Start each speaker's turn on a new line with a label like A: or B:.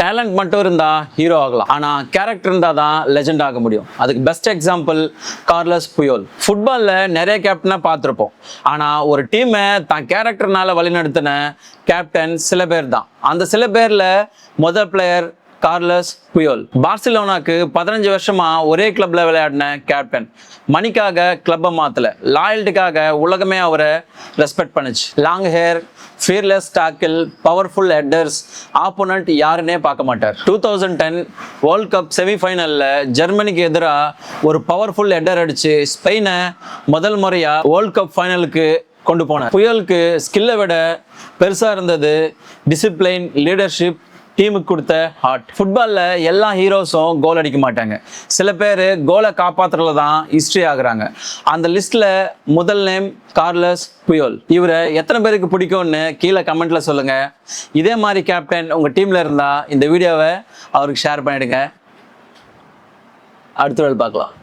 A: Talent மட்டும் இருந்தா hero ஆகலாம், ஆனா கேரக்டர் இருந்தா தான் லெஜெண்ட் ஆக முடியும். அதுக்கு பெஸ்ட் எக்ஸாம்பிள் கார்லஸ் புயோல். ஃபுட்பால்ல நிறைய கேப்டனை பார்த்துருப்போம், ஆனா ஒரு டீமை தான் கேரக்டர்னால வழிநடத்தின கேப்டன் சில பேர் தான். அந்த சில பேர்ல முதல் பிளேயர் கார்லஸ் புயோல். பார்சிலோனாக்கு 15 வருஷமா ஒரே கிளப்ல விளையாடின கேப்டன். மணிக்காக கிளப்பை மாத்தல, லாயல்ட்டிக்காக உலகமே அவரை ரெஸ்பெக்ட் பண்ணுச்சு. Long hair, fearless tackle, powerful headers, opponent யாருன்னே பார்க்க மாட்டார். 2010 வேர்ல்ட் கப் செமிஃபைனல்ல ஜெர்மனிக்கு எதிராக ஒரு பவர்ஃபுல் ஹெட்டர் அடிச்சு ஸ்பெயினை முதல் முறையா வேர்ல்ட் கப் ஃபைனலுக்கு கொண்டு போனார். புயலுக்கு ஸ்கில்லை விட பெருசா இருந்தது டிசிப்ளின், லீடர்ஷிப், டீமுக்கு கொடுத்த ஹார்ட். ஃபுட்பாலில் எல்லா ஹீரோஸும் கோல் அடிக்க மாட்டாங்க, சில பேர் கோலை காப்பாற்றுறதுல தான் ஹிஸ்ட்ரி ஆகுறாங்க. அந்த லிஸ்ட்டில் முதல் நேம் கார்லஸ் புயோல். இவரை எத்தனை பேருக்கு பிடிக்கும்னு கீழே கமெண்ட்ல சொல்லுங்க. இதே மாதிரி கேப்டன் உங்கள் டீமில் இருந்தால் இந்த வீடியோவை அவருக்கு ஷேர் பண்ணிடுங்க. அடுத்த நாள் பார்க்கலாம்.